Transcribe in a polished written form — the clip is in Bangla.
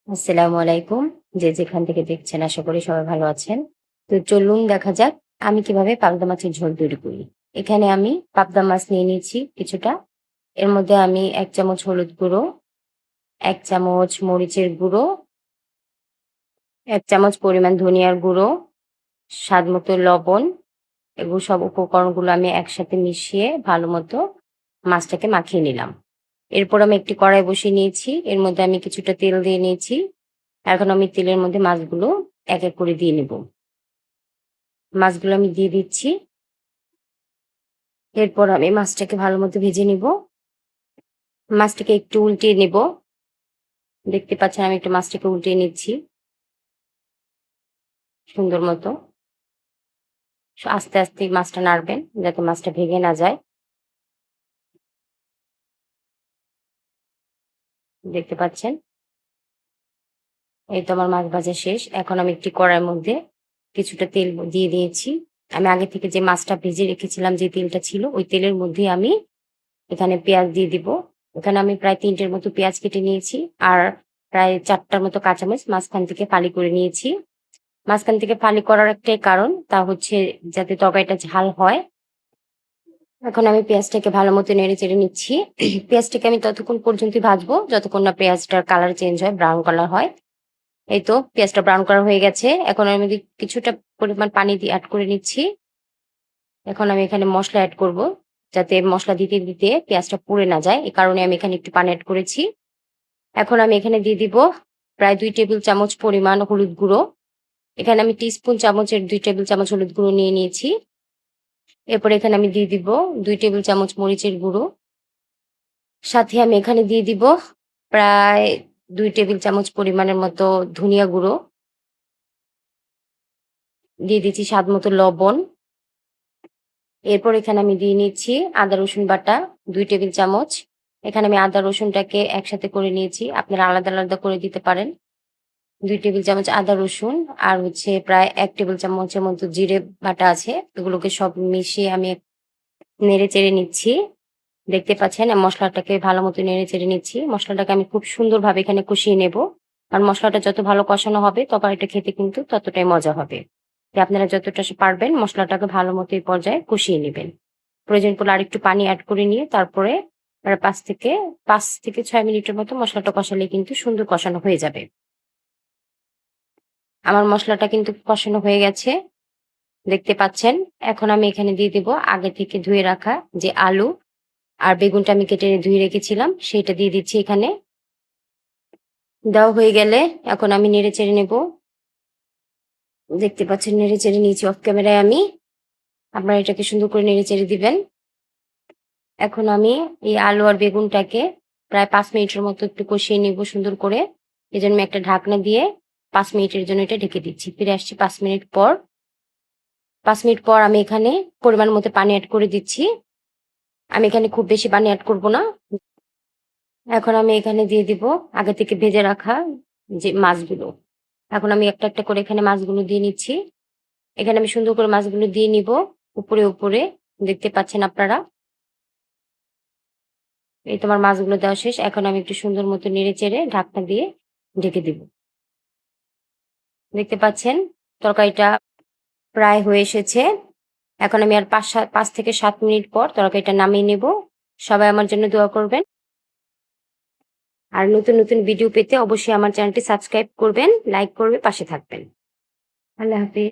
আসসালামু আলাইকুম। যে যেখান থেকে দেখছেন আশা করি সবাই ভালো আছেন। তো চলুন দেখা যাক আমি কিভাবে পাবদা মাছের ঝোল তৈরি করি। এখানে আমি পাবদা মাছ নিয়ে নিয়েছি কিছুটা। এর মধ্যে আমি ১ চামচ হলুদ গুঁড়ো, ১ চামচ মরিচের গুঁড়ো, ১ চামচ পরিমাণ ধনিয়ার গুঁড়ো, স্বাদমতো লবণ, এগুলো সব উপকরণগুলো আমি একসাথে মিশিয়ে ভালোমতো মাছটাকে মাখিয়ে নিলাম। এরপর আমি একটি কড়াই বসিয়ে নিয়েছি। এর মধ্যে আমি কিছুটা তেল দিয়ে নিয়েছি। এখন আমি তেলের মধ্যে মাছগুলো এক, এক করে দিয়ে নিব। মাছগুলো আমি দিয়ে দিচ্ছি। এরপর আমি মাছটাকে ভালোমতো ভেজে নিব। মাছটাকে একটু উল্টিয়ে নেব। দেখতে পাচ্ছেন আমি একটু মাছটাকে উল্টিয়ে নিচ্ছি সুন্দর মতো। আস্তে, আস্তে মাছটা নাড়বেন যাতে মাছটা ভেঙে না যায়। দেখতে পাচ্ছেন? এই তো আমার মাছ ভাজা শেষ। এখন আমি একটি কড়াইয়ের মধ্যে কিছুটা তেল দিয়ে দিয়েছি। আমি আগে থেকে যে মাছটা ভেজে রেখেছিলাম যে তেলটা ছিল, ওই তেলের মধ্যেই আমি এখানে পেঁয়াজ দিয়ে দিব। এখানে আমি প্রায় ৩ টের মতো পেঁয়াজ কেটে নিয়েছি। আর প্রায় ৪ টার মতো কাঁচামরিচ মাঝখান থেকে ফালি করে নিয়েছি। মাঝখান থেকে ফালি করার একটাই কারণ, তা হচ্ছে যাতে তরকারিটা ঝাল হয়। এখন আমি পেঁয়াজটাকে ভালোমতো নেড়ে-চেড়ে নিচ্ছি। পেঁয়াজটাকে আমি ততক্ষণ পর্যন্তই ভাজবো, যতক্ষণ না পেঁয়াজটার কালার চেঞ্জ হয়, ব্রাউন কালার হয়। এই তো পেঁয়াজটা ব্রাউন কালার হয়ে গেছে। এখন আমি কিছুটা পরিমাণ পানি দিয়ে এড করে নিচ্ছি। এখন আমি এখানে মসলা এড করব। যাতে মসলা দিতে, দিতে পেঁয়াজটা পুড়ে না যায়। এ কারণে আমি এখানে একটু পানি এড করেছি। এখন আমি এখানে দিয়ে দিব প্রায় ২ টেবিল চামচ পরিমাণ হলুদ গুঁড়ো। এখানে আমি টিস্পুন চামচের ২ টেবিল চামচ হলুদ গুঁড়ো নিয়ে নিয়েছি। এরপর এখানে আমি দিয়ে দিব ২ টেবিল চামচ মরিচের গুঁড়ো। সাথে আমি এখানে দিয়ে দিব প্রায় ২ টেবিল চামচ পরিমাণের মতো ধনিয়া গুঁড়ো। দিয়ে দিচ্ছি স্বাদমতো লবণ। এরপর এখানে আমি দিয়ে নিচ্ছি আদা রসুন বাটা ২ টেবিল চামচ। এখানে আমি আদা রসুনটাকে একসাথে করে নিয়েছি। আপনারা আলাদা, আলাদা করে দিতে পারেন। ২ টেবিল চামচ আদা রসুন আর হচ্ছে প্রায় ১ টেবিল চামচের মতো জিরে বাটা আছে। এগুলোকে সব মিশিয়ে আমি নেড়ে-চেড়ে নিচ্ছি। দেখতে পাচ্ছেন মসলাটাকে ভালোমতো নেড়ে-চেড়ে নিচ্ছি। মসলাটাকে আমি খুব সুন্দরভাবে এখানে কষিয়ে নেব। আর মসলাটা যত ভালো কষানো হবে তরকারিটা খেতে কিন্তু ততটাই মজা হবে। তাই আপনারা যতটা পারবেন মসলাটাকে ভালোমতো এই পর্যায়ে কষিয়ে নিবেন। প্রয়োজন পড়লে আরেকটু পানি এড করে নিয়ে তারপরে ৫ থেকে ৬ মিনিটের মতো মসলাটা কষালেই কিন্তু সুন্দর কষানো হয়ে যাবে। আমার মসলাটা কিন্তু কষানো হয়ে গেছে। দেখতে পাচ্ছেন। এখন আমি এখানে দিয়ে দিব আগে থেকে ধুয়ে রাখা যে আলু আর বেগুনটা আমি কেটে ধুয়ে রেখেছিলাম সেইটা দিয়ে দিচ্ছি এখানে। দেওয়া হয়ে গেলে এখন আমি নেড়ে-চেড়ে নেব। দেখতে পাচ্ছেন নেড়ে-চেড়ে নিয়েছি অফ ক্যামেরায় আমি। আপনারা এটাকে সুন্দর করে নেড়ে-চেড়ে দিবেন। এখন আমি এই আলু আর বেগুনটাকে প্রায় ৫ মিনিটের মতো একটু কষিয়ে নিব সুন্দর করে। এজন্য আমি একটা ঢাকনা দিয়ে ৫ মিনিটের জন্য এটা ঢেকে দিচ্ছি। ফিরে আসছি ৫ মিনিট পর। ৫ মিনিট পর আমি এখানে পরিমাণ মতো পানি এড করে দিচ্ছি। আমি এখানে খুব বেশি পানি এড করব না। এখন আমি এখানে দিয়ে দিব আগে থেকে ভেজে রাখা যে মাছগুলো। এখন আমি একটা, একটা করে এখানে মাছগুলো দিয়ে নিচ্ছি। এখানে আমি সুন্দর করে মাছগুলো দিয়ে নিব উপরে, উপরে দেখতে পাচ্ছেন আপনারা। এই তো আমার মাছগুলো দেওয়া শেষ। এখন আমি একটু সুন্দর মতো নেড়ে-চেড়ে ঢাকনা দিয়ে ঢেকে দিব। দেখতে পাচ্ছেন তরকারিটা প্রায় হয়ে এসেছে। এখন আমি আর ৫ থেকে ৭ মিনিট পর তরকারিটা নামিয়ে নেব। সবাই আমার জন্য দোয়া করবেন। আর নতুন, নতুন ভিডিও পেতে অবশ্যই আমার চ্যানেলটি সাবস্ক্রাইব করবেন, লাইক করবে, পাশে থাকবেন। আল্লাহ হাফেজ।